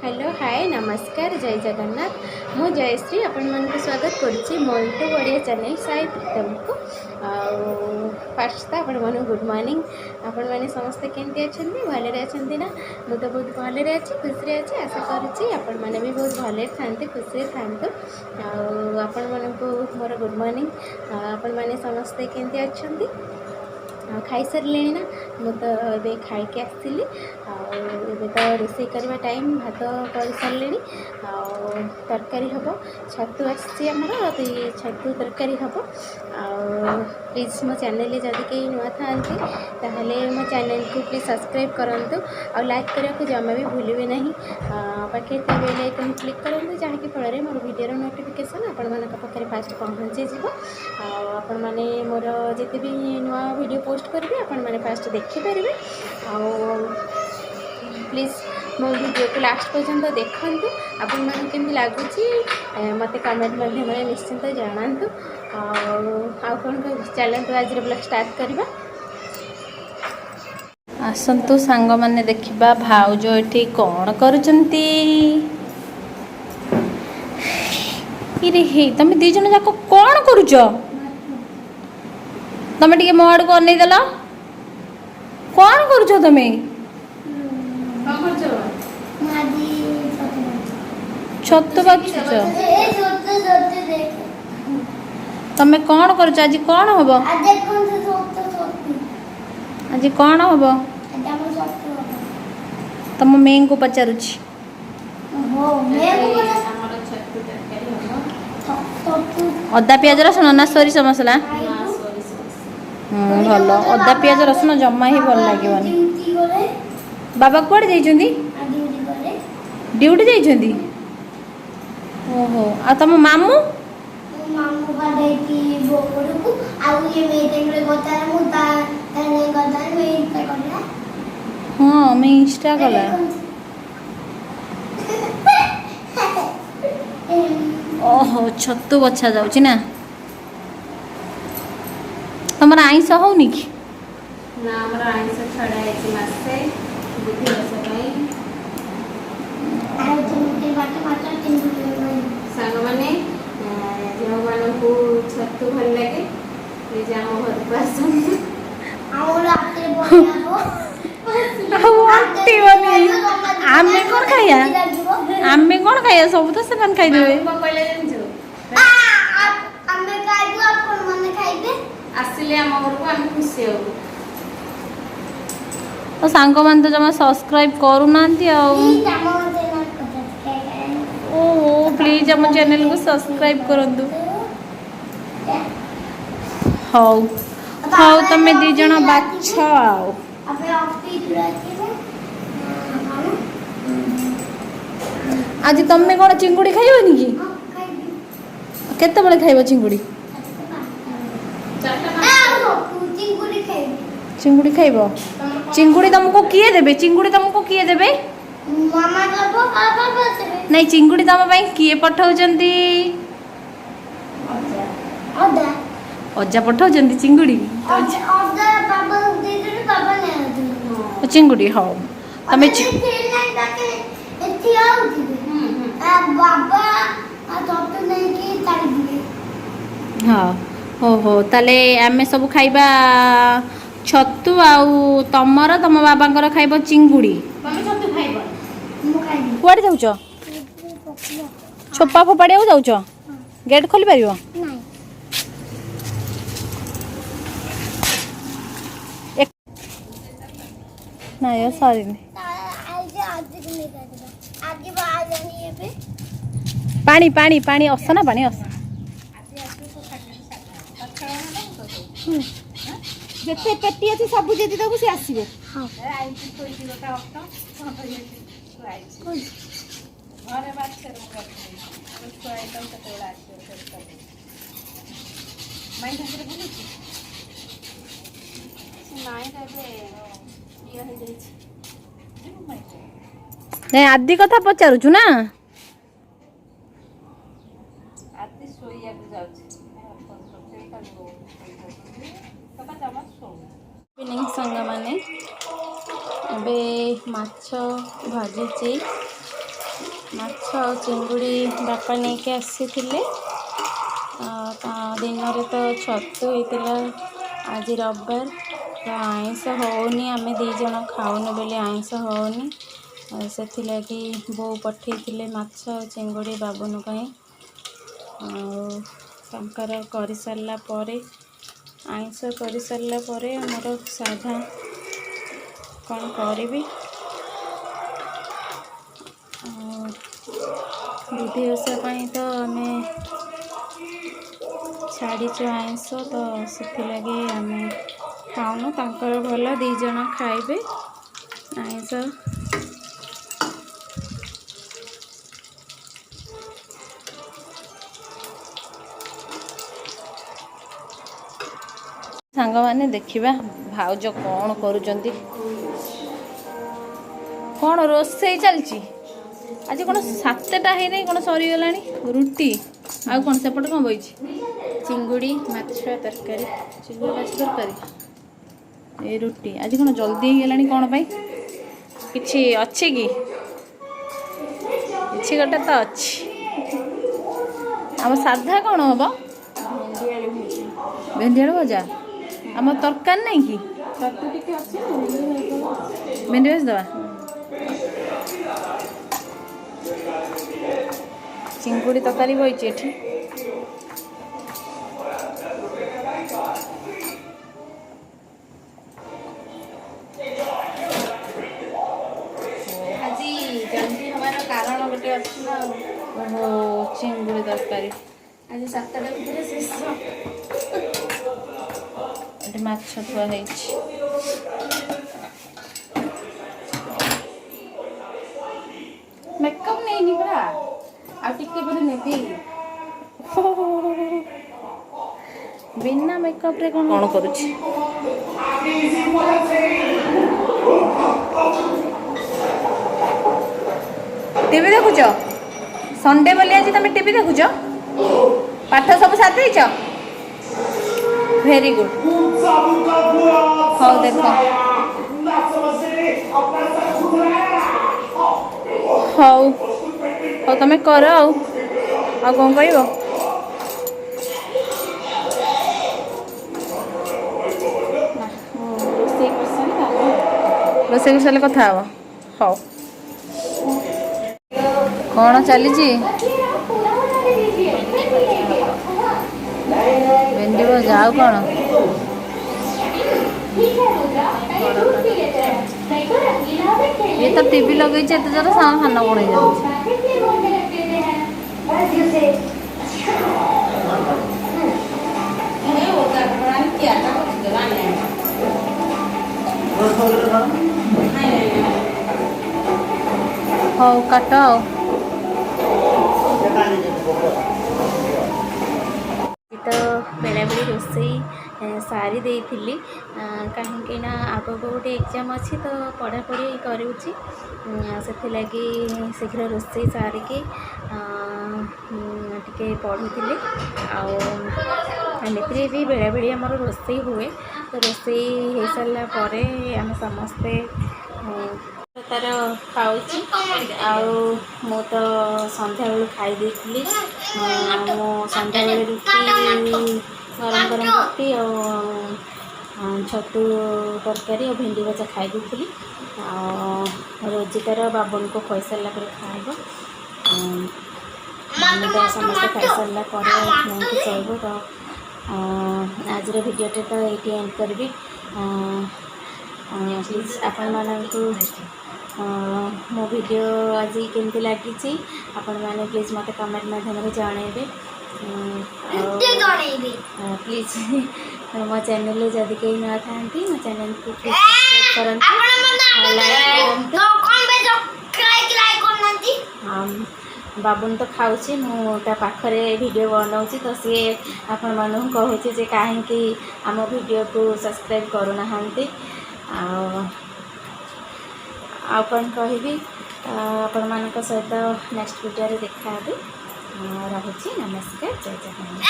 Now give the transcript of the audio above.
Hello hi नमस्कार जय जगन्नाथ मु जयश्री आपण मन को स्वागत करुच्ची मो यूट्यूब ओडिया चैनल साई प्रीतम को फास्ट आपण मन गुड मॉर्निंग आपण मैंने समस्ते केमती अच्छा भले अच्छा ना मु तो बहुत भले अच्छी खुशी अच्छी आशा करुच्ची आपण मैंने भी बहुत भले था खुशी था आपण मन को मोर गुड मॉर्निंग आपण मैंने समस्ते केमती अच्छा खाई सारे ना मु तो ये खाई आसली तो रोसे करवा टाइम भात कर सारे तरकारी हम छतु आमर तो ये छतु तरकारी हम प्लीज़ मो चैनल जदि कहीं नुआ था मो चैनल को प्लीज़ सब्सक्राइब करूँ और लाइक करने को जमा भी भूलिए ना पाखे बेल आइकन क्लिक करूँ जहाँकि फल मोर वीडियो नोटिफिकेशन आपण मान पाखे फास्ट पहुँची आपण मैंने मोर जिते भी नुआ वीडियो पोस्ट करेंगे आपण मैंने फास्ट देखिपारे प्लीज़ मो वीडियो को लास्ट पर्यंत देखूँ आपण मैंने केमती लगुच मत कमेंट माध्यम निश्चिंत जनातु कौन चलतु आज ब्लॉग स्टार्ट करवा आसतु सांग माने देखिबा भाउज एठी कौन करुचंती इरे हे तमे दी जन जाको कौन करूच तमे टिके मो आड़ को अनै देला कौन करूच तमे छतु बाछुच तमे कौन करूच आज कौन हबो आज कौन हबो तम में को पचारुची अदा पियाज रसुन ना सोरिष मसला भल अदा पियाज रसुन जमा ही भल लगे बाबा कुआड़े जाइछंती ड्यूटी जाइछंती ओहो आ तम मामू हाँ मैं इंस्टा कला ओहो छतु बछा जाउची ना तमरा आइंस होनी कि ना हमरा आइंस छड़ा है कि मासे बुद्धि रस पई आउ तुमके बाटे बाटे तीन सांग माने जो मानो को छतु भल लगे ले जाओ घर पास आउ राते बोलाबो आंटी बनी आमे कोन खाया आमे कोन खाया सब तो सेमन खाइ देबे को कहले जंजो आमे खाइबो अपन मने खाइबे आसिले हम घर को हम खुशी हो तो सांग मान तो जमा सब्सक्राइब करू नांती आ ओ प्लीज हम चैनल को सब्सक्राइब करंतु हाउ हाउ तमे दी जण बाछ आओ अबे ऑफिस रहती है आज तमे कोन चिंगुड़ी खाइबनी की केते बेले खाइबो चिंगुड़ी चिंगुड़ी खाइबो चिंगुड़ी तुमको किए देबे चिंगुड़ी तुमको किए देबे मामा देबो पापा देबे नहीं चिंगुड़ी तम पई किए पठाउचंती ओदा अज्जा पठाउचंती चिंगुड़ी ओदा पापा दे दे पापा ने दे चिंगुड़ी हो तमे एथि आउथि बाबा आ तो नहीं की तारी दिए हाँ हो हो ताले आमे सब खाइबा छतु आउ तमर तम बाबांकर खाइबो चिंगुड़ी तमे छतु खाइबो मु खाइबी कुआडे जाउचो छोपा फोपाड़िया जाउचो गेट खोली पारिबो नहीं ना ये सॉरी आज आज नहीं करबो आगे बाहर नहीं है पानी पानी पानी असना पानी अस जेते पेटी अछि सब जेति तक से आसीबे हां आइछि कोइ गोटा ऑप्शन घरे बात से उसको आइटम कते बड़ा आछि माइ धरे बोलुछि माइ धरे ये हो जाइछि नहीं आदि कथा पचारुछु ना आदि सोइया को जाउछि इवनिंग संग माने अबे माछ भाजुची ଆଉ ଚିଙ୍ଗୁଡ଼ି ବାପା ନେଇକି ଆସିଥିଲେ। ଦିନରେ ତ ଛତୁ ହେଇଥିଲା, ଆଜି ରବିବାର ତ ଆଇଁଷ ହେଉନି, ଆମେ 2 ଜଣ ଖାଉନୁ ବୋଲି ଆଇଁଷ ହେଉନି। ସେଥିଲାଗି ବୋଉ ପଠେଇଥିଲେ ମାଛ ଆଉ ଚିଙ୍ଗୁଡ଼ି ବାବୁନ ପାଇଁ। ଆଉ ତାଙ୍କର କରିସାରିଲା ପରେ, ଆଇଁଷ କରିସାରିଲା ପରେ ଆମର ସାଧା କ'ଣ କରିବି। ବୁଧି ଓଷା ପାଇଁ ତ ଆମେ ଛାଡ଼ିଛୁ ଆଇଁଷ, ତ ସେଥିଲାଗି ଆମେ ଖାଉନୁ। ତାଙ୍କର ଭଲ, 2 ଜଣ ଖାଇବେ ଆଇଁଷ। ସାଙ୍ଗମାନେ ଦେଖିବା ଭାଉଜ କ'ଣ କରୁଛନ୍ତି। କ'ଣ ରୋଷେଇ ଚାଲିଛି? ଆଜି କ'ଣ 7ଟା ହେଇନାହିଁ, କ'ଣ ସରିଗଲାଣି? ରୁଟି ଆଉ କ'ଣ ସେପଟେ କ'ଣ ବଇଛି? ଚିଙ୍ଗୁଡ଼ି ମାଛ ତରକାରୀ। ଚିଙ୍ଗୁଡ଼ି ମାଛ ତରକାରୀ, ଏ ରୁଟି। ଆଜି କ'ଣ ଜଲ୍ଦି ହେଇଗଲାଣି କ'ଣ ପାଇଁ? କିଛି ଅଛି କି? କିଛି ଗୋଟେ ତ ଅଛି। ଆମ ସାଧା କ'ଣ ହବ? ଭେଣ୍ଡି ଆଳୁ ଭଜା। ଆମର ତରକାରୀ ନାହିଁ କି? ଭେଣ୍ଡି ଭାଜି ଦେବା। ଚିଙ୍ଗୁଡ଼ି ତରକାରୀ ବଇଛି ଏଠି। ଆଜି ଜଲ୍ଦି ହେବାର କାରଣ ଗୋଟେ ଅଛି ନା। ଓହୋ, ଚିଙ୍ଗୁଡ଼ି ତରକାରୀ। ଆଜି 7ଟା ଭିତରେ ଶେଷ। ଏଠି ମାଛ ଥୁଆ ହେଇଛି। ମେକଅପ୍ ନେଇନି ପରା, ଆଉ ଟିକେ ପରେ ନେବି। ବିନା ମେକଅପ୍ରେ କ'ଣ କରୁଛି? ଟିଭି ଦେଖୁଛ? ସଣ୍ଡେ ବୋଲି ଆଜି ତମେ ଟିଭି ଦେଖୁଛ? ପାଠ ସବୁ ସାରି ଦେଇଛ? Very good. ହଉ ଦେଖ। ହଉ ହଉ ତମେ କର ଆଉ କ'ଣ କହିବ? ରୋଷେଇ କରିସାରିଲେ କଥା ହବ। ହଉ, କ'ଣ ଚାଲିଛି? ଭେଣ୍ଡି ଭଜା। ଆଉ କ'ଣ? ଇଏ ତ ଟିଭି ଲଗେଇଛି ଏତେ ଜୋର ସାଉଣ୍ଡ, ସାନ କ'ଣ ହେଇଯାଉଛି? ହଉ କାଟ ଆଉ। ତ ବେଳାବେଳି ରୋଷେଇ ସାରି ଦେଇଥିଲି, କାହିଁକି ନା ଆଗକୁ ଗୋଟେ ଏକ୍ଜାମ୍ ଅଛି, ତ ପଢ଼ାପଢ଼ି କରୁଛି। ସେଥିଲାଗି ଶୀଘ୍ର ରୋଷେଇ ସାରିକି ଟିକେ ପଢ଼ୁଥିଲି। ଆଉ ଏମିତିରେ ବି ବେଳାବେଳି ଆମର ରୋଷେଇ ହୁଏ, ତ ରୋଷେଇ ହେଇସାରିଲା ପରେ ଆମେ ସମସ୍ତେ ତାର ଖାଉଛି। ଆଉ ମୁଁ ତ ସନ୍ଧ୍ୟାବେଳୁ ଖାଇ ଦେଇଥିଲି। ମୁଁ ସନ୍ଧ୍ୟାବେଳେ ରୁଟି, ଗରମ ଗରମ ରୁଟି ଆଉ ଛତୁ ତରକାରୀ ଆଉ ଭେଣ୍ଡି ଭଜା ଖାଇ ଦେଇଥିଲି। ଆଉ ରୋଜିତାର ବାବୁଙ୍କୁ ଖୁଆଇସାରିଲା ପରେ ଖାଇବ। ଆମେ ତ ସମସ୍ତେ ଖାଇସାରିଲା ପରେ ଯାଇକି ଶୋଇବୁ। ତ ଆଜିର ଭିଡ଼ିଓଟା ତ ଏଇଠି ଏଣ୍ଡ କରିବି। ପ୍ଲିଜ୍ ଆପଣମାନଙ୍କୁ ମୋ ଭିଡ଼ିଓ ଆଜି କେମିତି ଲାଗିଛି ଆପଣମାନେ ପ୍ଲିଜ୍ ମୋତେ କମେଣ୍ଟ ମାଧ୍ୟମରେ ଜଣାଇବେ। ଆଉ ପ୍ଲିଜ୍ ମୋ ଚ୍ୟାନେଲରେ ଯଦି କେହି ନଥାନ୍ତି ମୋ ଚ୍ୟାନେଲକୁ ପ୍ଲିଜ୍ ସବସ୍କ୍ରାଇବ୍ କରନ୍ତୁ। ବାବୁନ ତ ଖାଉଛି, ମୁଁ ତା ପାଖରେ ଭିଡ଼ିଓ ବନାଉଛି, ତ ସିଏ ଆପଣମାନଙ୍କୁ କହୁଛି ଯେ କାହିଁକି ଆମ ଭିଡ଼ିଓକୁ ସବସ୍କ୍ରାଇବ୍ କରୁନାହାନ୍ତି। ଆଉ କ'ଣ କହିବି, ଆପଣମାନଙ୍କ ସହିତ ନେକ୍ସଟ ଭିଡ଼ିଓରେ ଦେଖା ହେବି। ରହୁଛି, ନମସ୍କାର, ଜୟ ଜଗନ୍ନାଥ।